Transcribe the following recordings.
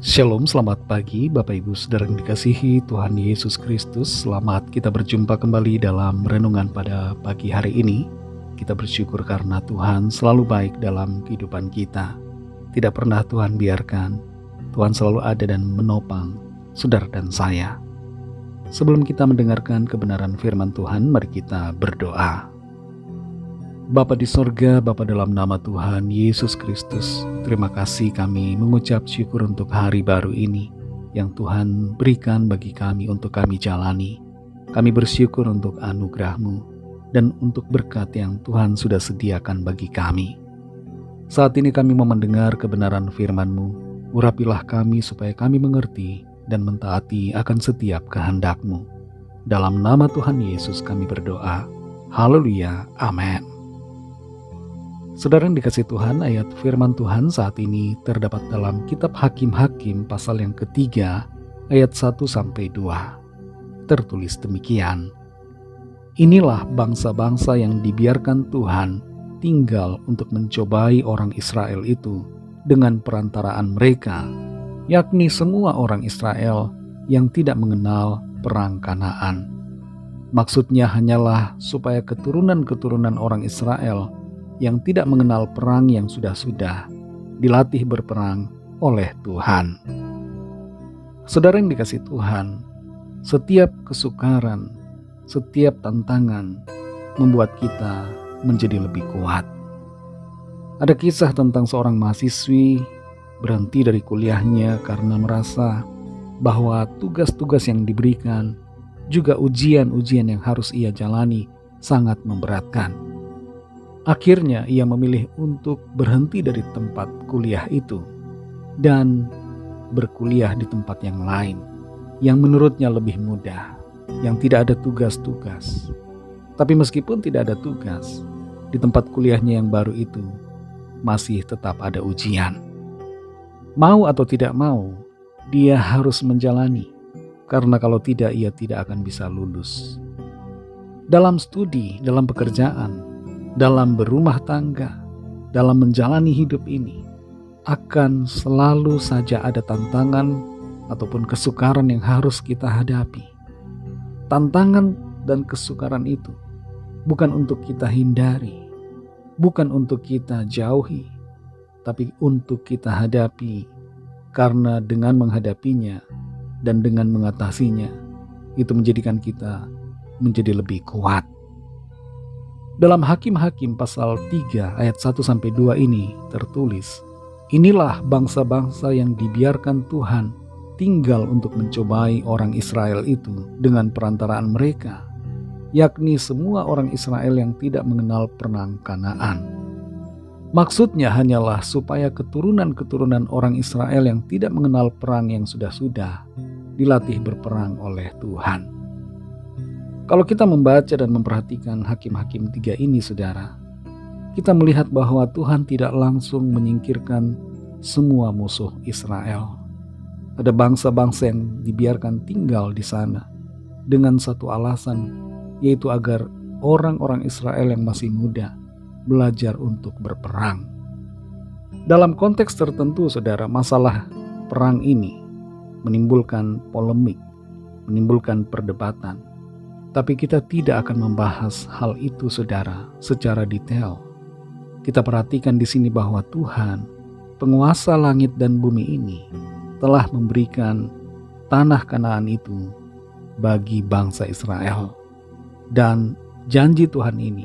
Shalom, selamat pagi Bapak Ibu Saudara yang dikasihi Tuhan Yesus Kristus. Selamat kita berjumpa kembali dalam renungan pada pagi hari ini. Kita bersyukur karena Tuhan selalu baik dalam kehidupan kita. Tidak pernah Tuhan biarkan. Tuhan selalu ada dan menopang saudara dan saya. Sebelum kita mendengarkan kebenaran firman Tuhan, mari kita berdoa. Bapa di sorga, Bapa dalam nama Tuhan Yesus Kristus, terima kasih kami mengucap syukur untuk hari baru ini yang Tuhan berikan bagi kami untuk kami jalani. Kami bersyukur untuk anugerah-Mu dan untuk berkat yang Tuhan sudah sediakan bagi kami. Saat ini kami mau mendengar kebenaran firman-Mu. Urapilah kami supaya kami mengerti dan mentaati akan setiap kehendak-Mu. Dalam nama Tuhan Yesus kami berdoa. Haleluya, amin. Saudara yang dikasihi Tuhan, ayat firman Tuhan saat ini terdapat dalam kitab Hakim-Hakim pasal yang ketiga, ayat 1-2. Tertulis demikian. Inilah bangsa-bangsa yang dibiarkan Tuhan tinggal untuk mencobai orang Israel itu dengan perantaraan mereka, yakni semua orang Israel yang tidak mengenal perang Kanaan. Maksudnya hanyalah supaya keturunan-keturunan orang Israel yang tidak mengenal perang yang sudah-sudah dilatih berperang oleh Tuhan. Saudara yang dikasihi Tuhan, setiap kesukaran, setiap tantangan membuat kita menjadi lebih kuat. Ada kisah tentang seorang mahasiswi berhenti dari kuliahnya karena merasa bahwa tugas-tugas yang diberikan, juga ujian-ujian yang harus ia jalani sangat memberatkan. Akhirnya ia memilih untuk berhenti dari tempat kuliah itu dan berkuliah di tempat yang lain yang menurutnya lebih mudah, yang tidak ada tugas-tugas. Tapi meskipun tidak ada tugas, di tempat kuliahnya yang baru itu masih tetap ada ujian. Mau atau tidak mau, dia harus menjalani, karena kalau tidak ia tidak akan bisa lulus. Dalam studi, dalam pekerjaan, dalam berumah tangga, dalam menjalani hidup ini, akan selalu saja ada tantangan ataupun kesukaran yang harus kita hadapi. Tantangan dan kesukaran itu bukan untuk kita hindari, bukan untuk kita jauhi, tapi untuk kita hadapi, karena dengan menghadapinya dan dengan mengatasinya, itu menjadikan kita menjadi lebih kuat. Dalam Hakim-Hakim pasal 3 ayat 1-2 ini tertulis, inilah bangsa-bangsa yang dibiarkan Tuhan tinggal untuk mencobai orang Israel itu dengan perantaraan mereka, yakni semua orang Israel yang tidak mengenal perang Kanaan. Maksudnya hanyalah supaya keturunan-keturunan orang Israel yang tidak mengenal perang yang sudah-sudah dilatih berperang oleh Tuhan. Kalau kita membaca dan memperhatikan Hakim-Hakim 3 ini, saudara, kita melihat bahwa Tuhan tidak langsung menyingkirkan semua musuh Israel. Ada bangsa-bangsa yang dibiarkan tinggal di sana dengan satu alasan, yaitu agar orang-orang Israel yang masih muda belajar untuk berperang. Dalam konteks tertentu, saudara, masalah perang ini menimbulkan polemik, menimbulkan perdebatan. Tapi kita tidak akan membahas hal itu, saudara, secara detail. Kita perhatikan di sini bahwa Tuhan, penguasa langit dan bumi ini, telah memberikan tanah Kanaan itu bagi bangsa Israel. Dan janji Tuhan ini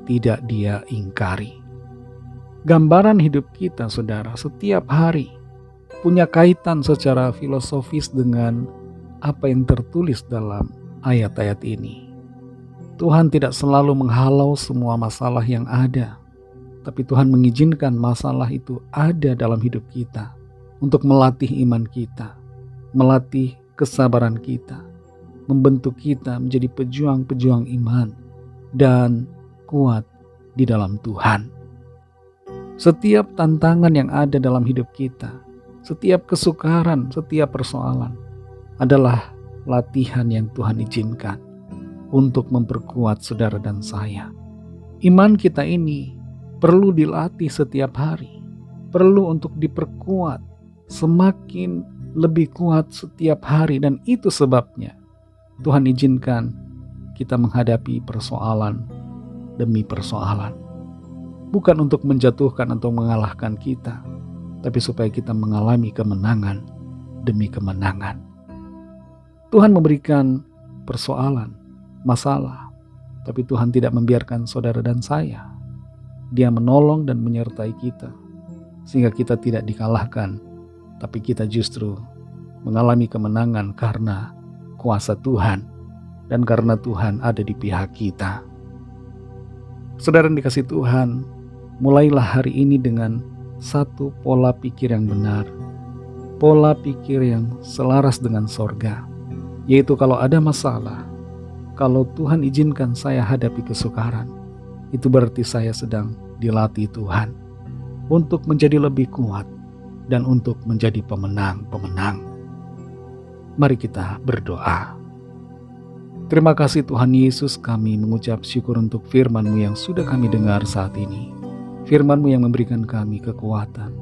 tidak Dia ingkari. Gambaran hidup kita, saudara, setiap hari punya kaitan secara filosofis dengan apa yang tertulis dalam ayat-ayat ini. Tuhan tidak selalu menghalau semua masalah yang ada, tapi Tuhan mengizinkan masalah itu ada dalam hidup kita untuk melatih iman kita, melatih kesabaran kita, membentuk kita menjadi pejuang-pejuang iman dan kuat di dalam Tuhan. Setiap tantangan yang ada dalam hidup kita, setiap kesukaran, setiap persoalan adalah latihan yang Tuhan izinkan untuk memperkuat saudara dan saya. Iman kita ini perlu dilatih setiap hari, perlu untuk diperkuat, semakin lebih kuat setiap hari, dan itu sebabnya Tuhan izinkan kita menghadapi persoalan demi persoalan. Bukan untuk menjatuhkan atau mengalahkan kita, tapi supaya kita mengalami kemenangan demi kemenangan. Tuhan memberikan persoalan, masalah, tapi Tuhan tidak membiarkan saudara dan saya. Dia menolong dan menyertai kita, sehingga kita tidak dikalahkan, tapi kita justru mengalami kemenangan karena kuasa Tuhan dan karena Tuhan ada di pihak kita. Saudara yang dikasihi Tuhan, mulailah hari ini dengan satu pola pikir yang benar, pola pikir yang selaras dengan sorga, yaitu kalau ada masalah, kalau Tuhan izinkan saya hadapi kesukaran, itu berarti saya sedang dilatih Tuhan untuk menjadi lebih kuat dan untuk menjadi pemenang-pemenang. Mari kita berdoa. Terima kasih Tuhan Yesus, kami mengucap syukur untuk firman-Mu yang sudah kami dengar saat ini. Firman-Mu yang memberikan kami kekuatan,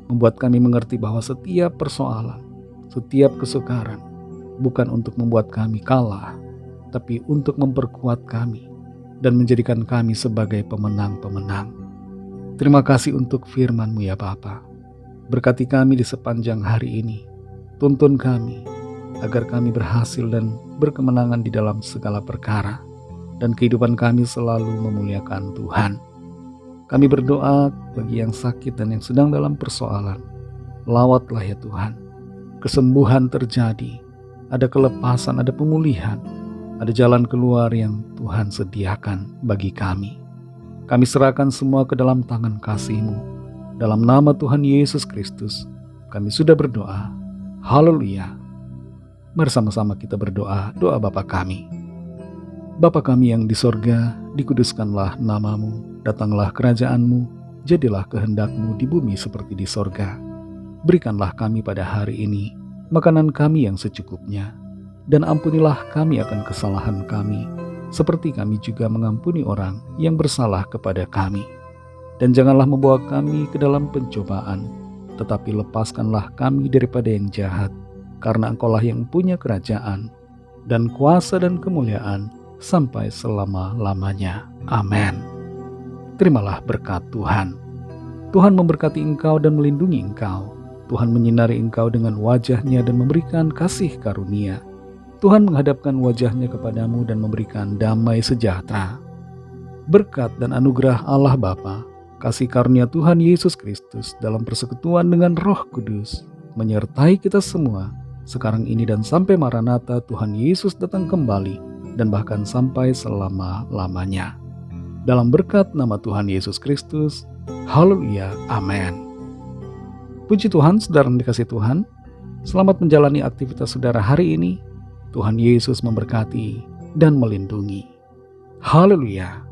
membuat kami mengerti bahwa setiap persoalan, setiap kesukaran, bukan untuk membuat kami kalah, tapi untuk memperkuat kami dan menjadikan kami sebagai pemenang-pemenang. Terima kasih untuk firman-Mu ya Bapa. Berkati kami di sepanjang hari ini. Tuntun kami agar kami berhasil dan berkemenangan di dalam segala perkara, dan kehidupan kami selalu memuliakan Tuhan. Kami berdoa bagi yang sakit dan yang sedang dalam persoalan. Lawatlah ya Tuhan. Kesembuhan terjadi, ada kelepasan, ada pemulihan, ada jalan keluar yang Tuhan sediakan bagi kami. Kami serahkan semua ke dalam tangan kasih-Mu. Dalam nama Tuhan Yesus Kristus, kami sudah berdoa. Haleluya. Mari sama-sama kita berdoa, doa Bapa kami. Bapa kami yang di sorga, dikuduskanlah nama-Mu, datanglah kerajaan-Mu, jadilah kehendak-Mu di bumi seperti di sorga. Berikanlah kami pada hari ini makanan kami yang secukupnya, dan ampunilah kami akan kesalahan kami, seperti kami juga mengampuni orang yang bersalah kepada kami. Dan janganlah membawa kami ke dalam pencobaan, tetapi lepaskanlah kami daripada yang jahat, karena Engkau-lah yang punya kerajaan, dan kuasa dan kemuliaan, sampai selama-lamanya. Amin. Terimalah berkat Tuhan. Tuhan memberkati engkau dan melindungi engkau. Tuhan menyinari engkau dengan wajah-Nya dan memberikan kasih karunia. Tuhan menghadapkan wajah-Nya kepadamu dan memberikan damai sejahtera. Berkat dan anugerah Allah Bapa, kasih karunia Tuhan Yesus Kristus dalam persekutuan dengan Roh Kudus menyertai kita semua sekarang ini dan sampai Maranatha Tuhan Yesus datang kembali, dan bahkan sampai selama-lamanya. Dalam berkat nama Tuhan Yesus Kristus, haleluya, amin. Puji Tuhan, saudara yang dikasihi Tuhan, selamat menjalani aktivitas saudara hari ini. Tuhan Yesus memberkati dan melindungi. Haleluya.